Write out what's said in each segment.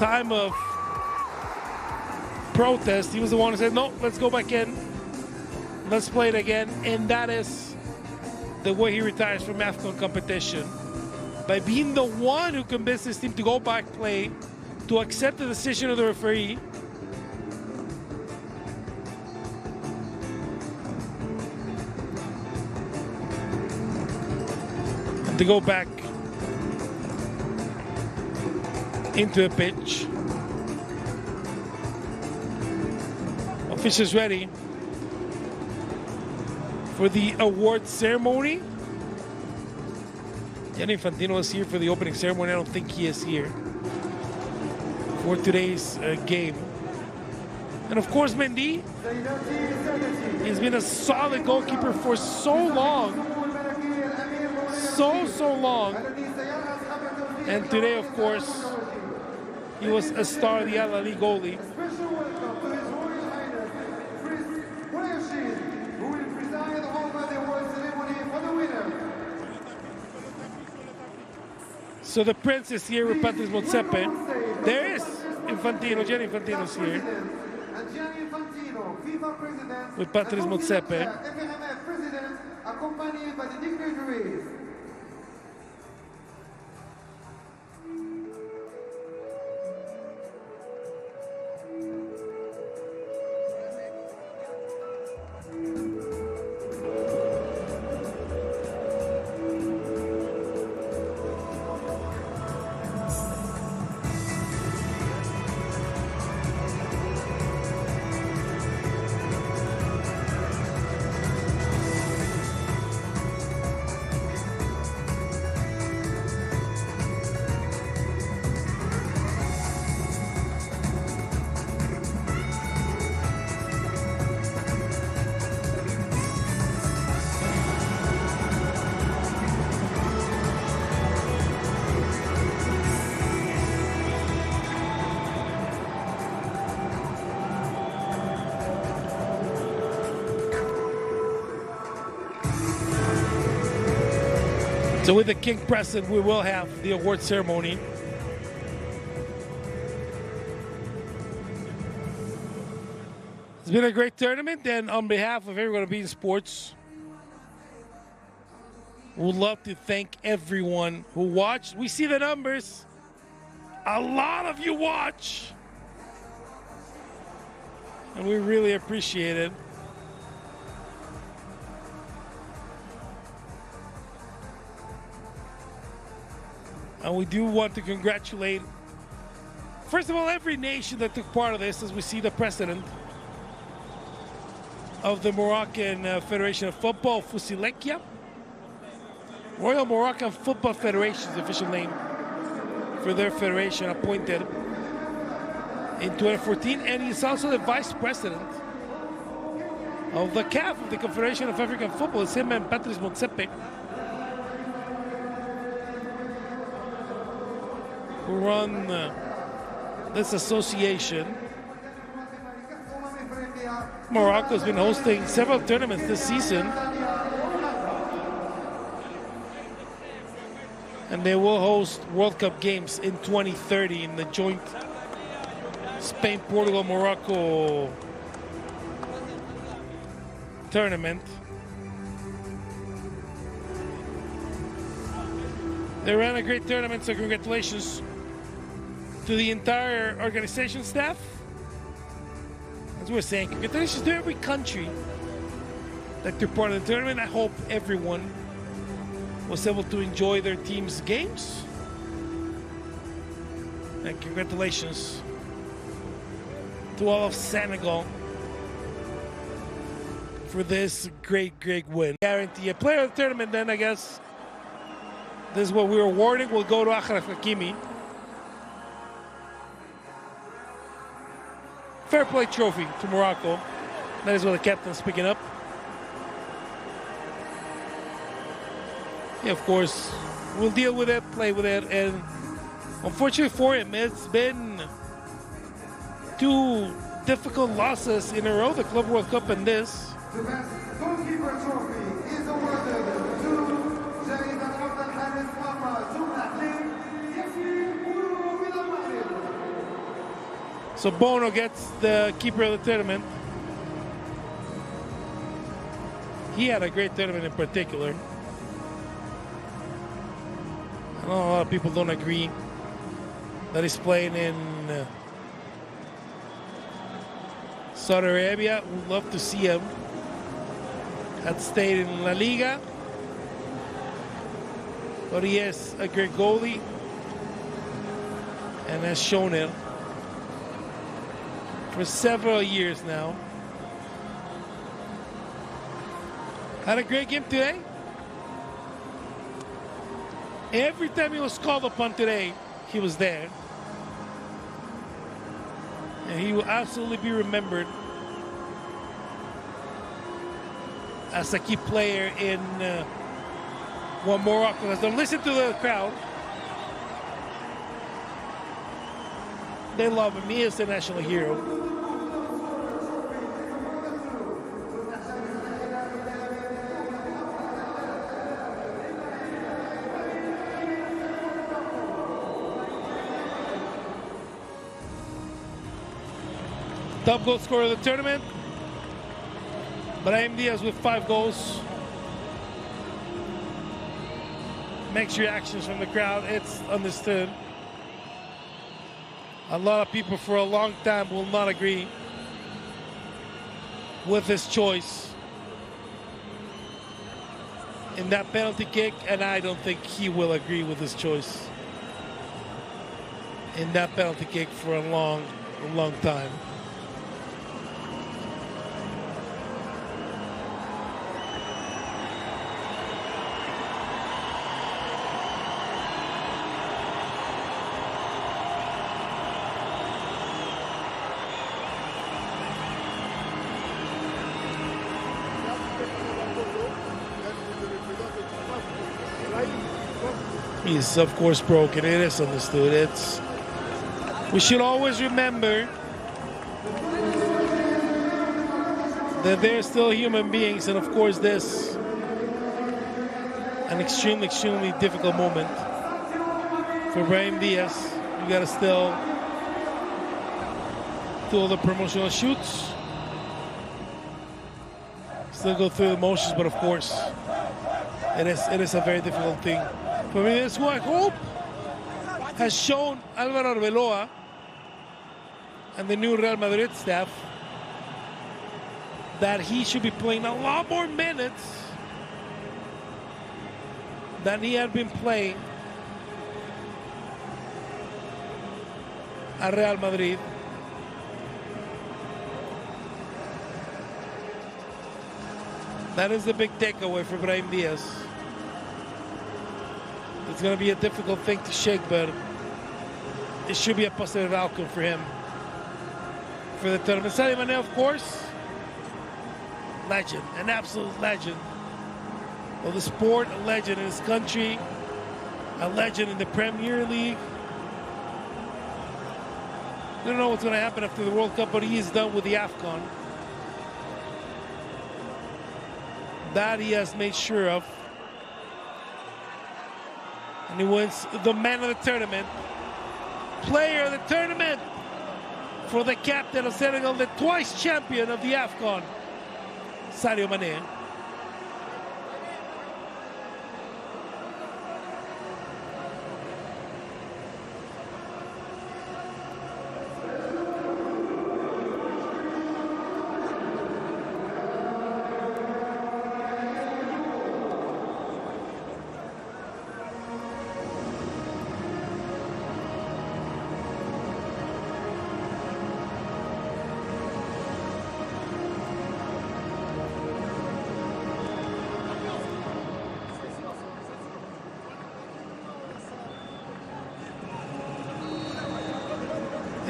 time of protest, he was the one who said, no, let's go back in. Let's play it again. And that is the way he retires from AFCON competition. By being the one who convinced his team to go back play, to accept the decision of the referee. And to go back into the pitch. Officials ready for the award ceremony. Gianni Infantino is here for the opening ceremony. I don't think he is here for today's game. And of course, Mendy has been a solid goalkeeper for so long. So long. And today, of course, he was a star of the Al Ali goalie. So the Prince is here with Patrice Motsepe. There is Infantino, Gianni Infantino is here with Patrice Motsepe. Accompanied by the dignitaries. So with the King present, we will have the award ceremony. It's been a great tournament, and on behalf of everyone at beIN Sports, we would love to thank everyone who watched. We see the numbers. A lot of you watch. And we really appreciate it. And we do want to congratulate, first of all, every nation that took part of this, as we see the president of the Moroccan Federation of Football, Fusilekia. Royal Moroccan Football Federation is the official name for their federation, appointed in 2014. And he's also the vice president of the CAF, of the Confederation of African Football. It's him and Patrice Motsepe, who run this association. Morocco has been hosting several tournaments this season, and they will host World Cup games in 2030 in the joint Spain, Portugal, Morocco tournament. They ran a great tournament, so congratulations to the entire organization staff. As we're saying, congratulations to every country that took part of the tournament. I hope everyone was able to enjoy their team's games. And congratulations to all of Senegal for this great win. Guarantee a player of the tournament, then I guess this is what we're awarding. We'll go to Achraf Hakimi. Fair play trophy to Morocco. That is what the captain's picking up. Yeah, of course, we'll deal with it, play with it, and unfortunately for him, it's been 2 difficult losses in a row, the Club World Cup and this. The best goalkeeper trophy is awarded to Papa So Bono gets the keeper of the tournament. He had a great tournament in particular. I know a lot of people don't agree that he's playing in Saudi Arabia. Would love to see him. Had stayed in La Liga. But he is a great goalie and has shown it for several years now. Had a great game today. Every time he was called upon today, he was there. And he will absolutely be remembered as a key player in what Morocco has done. Listen to the crowd. They love him. He is the national hero. Top goal scorer of the tournament, Brahim Diaz with 5 goals. Mixed reactions from the crowd, it's understood. A lot of people for a long time will not agree with his choice in that penalty kick, and I don't think he will agree with his choice in that penalty kick for a long time. He's of course broken. It is understood. We should always remember that they're still human beings, and of course this an extremely difficult moment for Brahim Diaz. You gotta still do all the promotional shoots, still go through the motions, but of course it is a very difficult thing. For me, this who I hope has shown Álvaro Arbeloa and the new Real Madrid staff that he should be playing a lot more minutes than he had been playing at Real Madrid. That is the big takeaway for Brahim Diaz. It's going to be a difficult thing to shake, but it should be a positive outcome for him for the tournament. Sadio Mane, of course, legend, an absolute legend of the sport, a legend in his country, a legend in the Premier League. I don't know what's going to happen after the World Cup, but he is done with the AFCON. That he has made sure of. And he wins the man of the tournament, player of the tournament for the captain of Senegal, the twice champion of the AFCON, Sadio Mane.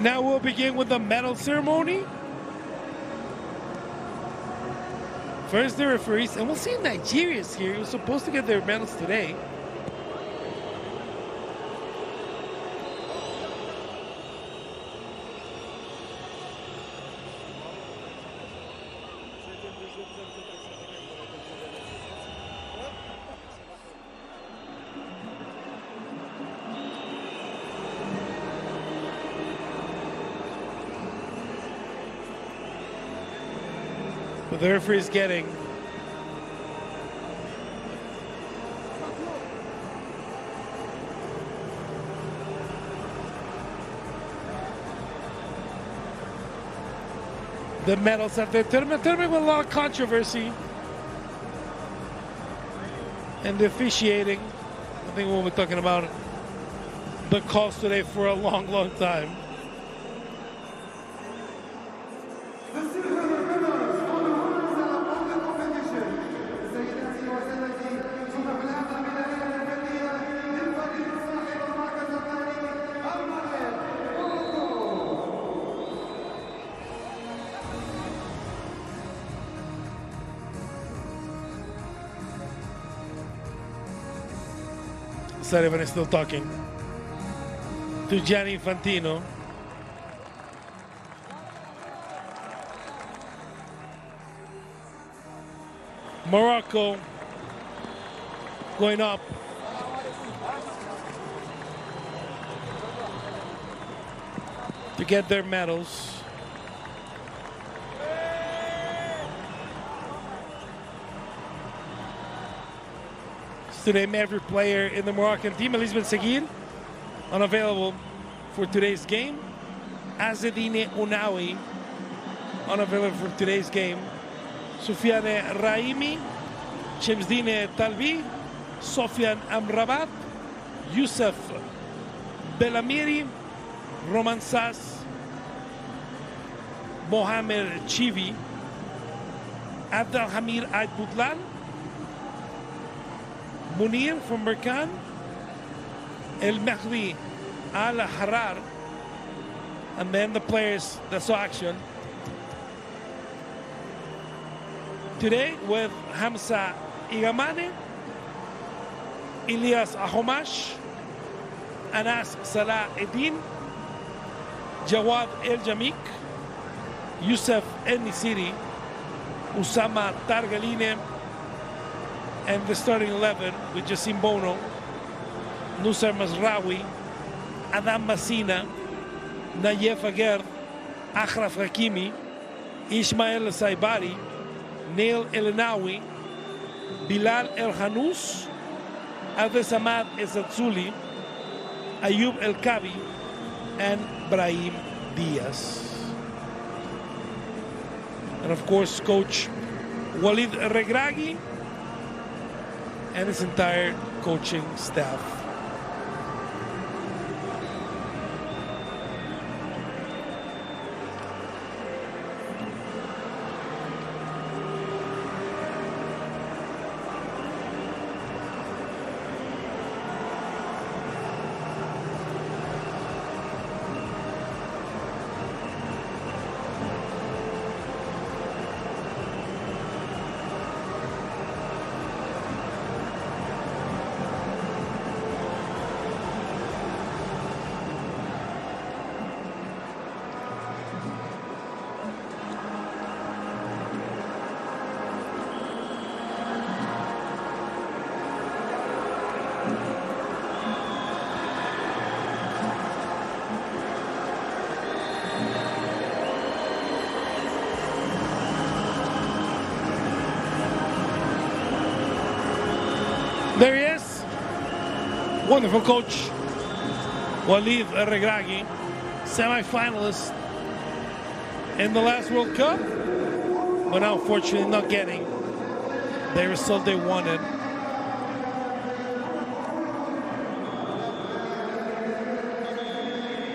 Now we'll begin with the medal ceremony. First the referees, and we'll see Nigeria's here. Who's supposed to get their medals today. But the referee is getting the medals at the tournament. Tournament with a lot of controversy and the officiating. I think we'll be talking about the calls today for a long, long time. Sullivan is still talking to Gianni Infantino. Morocco going up. To get their medals. To name every player in the Moroccan team. Elizabeth Seguir, unavailable for today's game. Azzedine Ounaoui, unavailable for today's game. Soufiane Raimi, Chemsdine Talbi, Sofian Amrabat, Youssef Belamiri, Roman Sass, Mohamed Chivi, Abdelhamir Aidboutlan, Munir from Berkan, El Mehdi Al Harar, and then the players that saw action today with Hamza Igamane, Ilyas Ahomash, Anas Salah Eddin, Jawad El Jamik, Youssef El Nisiri, Usama Targaline, and the starting 11 with Jassim Bono, Nusar Mazraoui, Adam Massina, Nayef Aguerd, Achraf Hakimi, Ismail Saibari, Neil El-Nawi, Bilal El-Hanous, Abdesamad Ezatzuli, Ayub El-Kabi, and Brahim Diaz. And of course, coach Walid Regragui and his entire coaching staff. There he is. Wonderful coach. Walid Regragui, semi-finalist in the last World Cup, but now unfortunately not getting the result they wanted.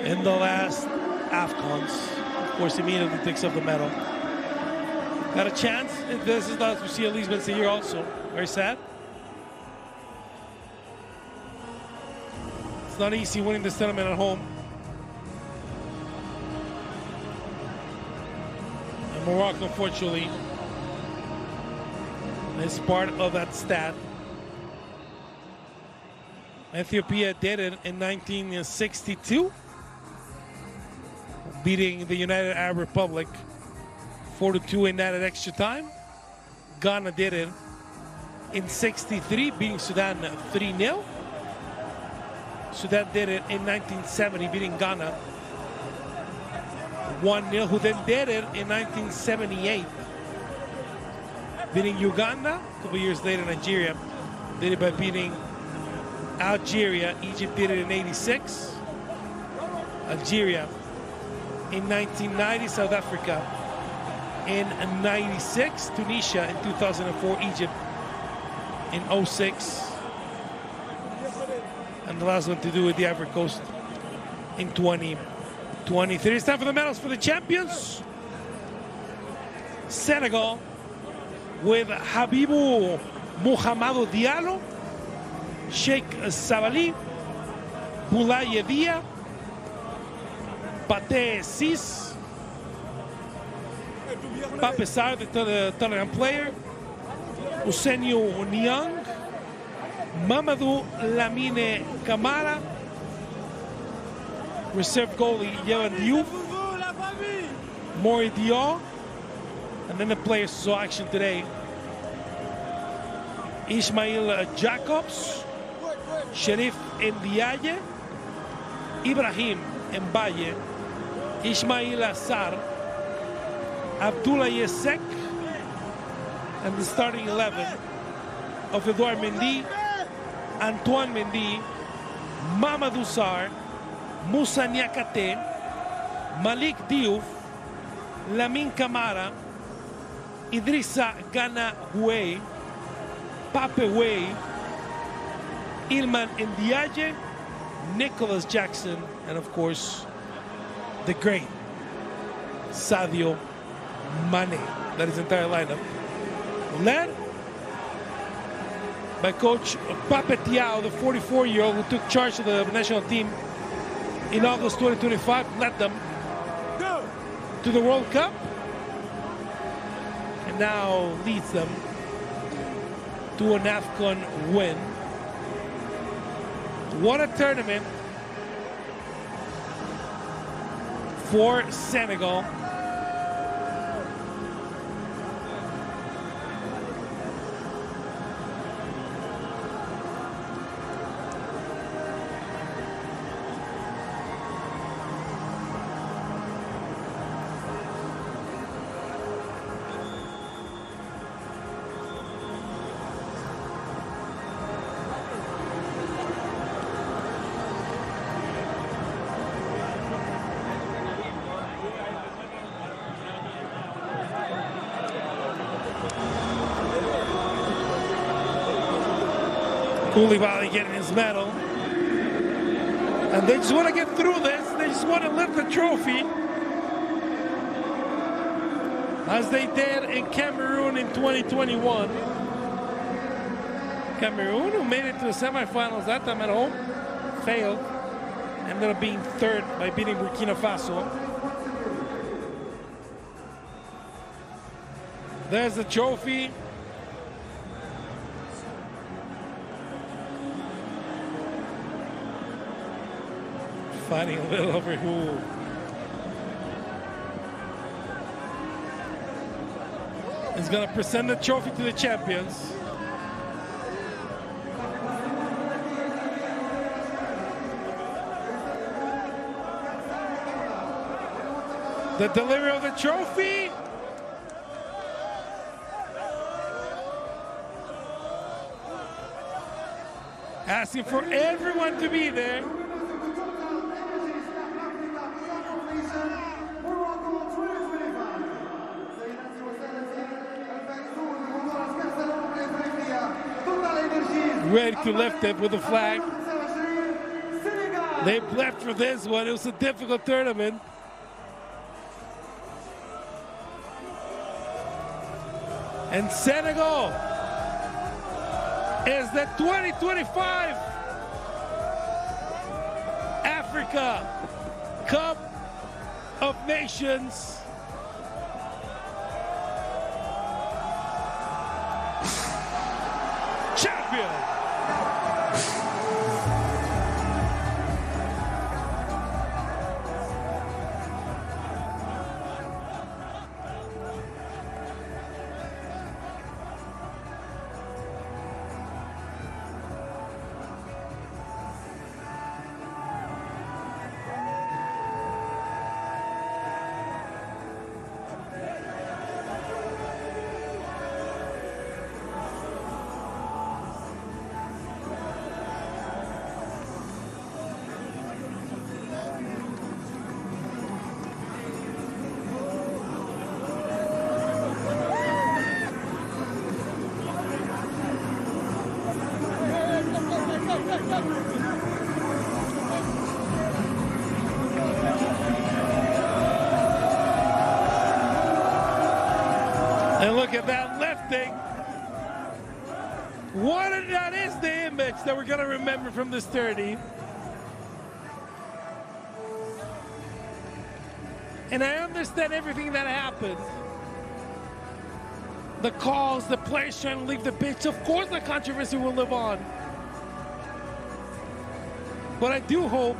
In the last AFCONs, of course, immediately takes up the medal. Got a chance. This is not to see Elizabeth here also. Very sad. It's not easy winning this tournament at home. And Morocco, unfortunately, is part of that stat. Ethiopia did it in 1962, beating the United Arab Republic 4-2 in that at extra time. Ghana did it in 63, beating Sudan 3-0. Sudan did it in 1970, beating Ghana 1-0, who then did it in 1978, beating Uganda. A couple years later, Nigeria did it by beating Algeria. Egypt did it in '86. Algeria in 1990. South Africa in '96. Tunisia in 2004. Egypt in '06. And the last one to do with the Ivory Coast in 2023. It's time for the medals for the champions. Senegal with Habibou Mouhamadou Diallo, Sheikh Sabali, Boulaye Dia, Pate Sis, Pape Sarr, the tournament player, Ousseynou Niang, Mamadou Lamine Camara, reserve goalie Yevan Diouf, Mori Diaw, and then the players saw action today. Ismail Jacobs, Sherif Ndiaye, Ibrahim Mbaye, Ismail Assar, Abdullah Yesek, and the starting 11 of Edouard Mendy, Antoine Mendy, Mamadou Sarr, Moussa Niakate, Malik Diouf, Lamine Camara, Idrissa Gana Gueye, Pape Wey, Ilman Ndiaye, Nicholas Jackson, and of course, the great Sadio Mane. That is the entire lineup. Led by coach Pape Thiaw, the 44-year-old who took charge of the national team in August 2025, led them to the World Cup, and now leads them to an AFCON win. What a tournament for Senegal. Koulibaly getting his medal. And they just want to get through this. They just want to lift the trophy. As they did in Cameroon in 2021. Cameroon, who made it to the semifinals that time at home, failed. Ended up being third by beating Burkina Faso. There's the trophy. Fighting a little over who is going to present the trophy to the champions. The delivery of the trophy. Asking for everyone to be there. Ready to lift it with the flag. They left for this one. It was a difficult tournament. And Senegal is the 2025 Africa Cup of Nations champion. And look at that lifting. That is the image that we're going to remember from this 30. And I understand everything that happened. The calls, the players trying to leave the pitch. Of course the controversy will live on. But I do hope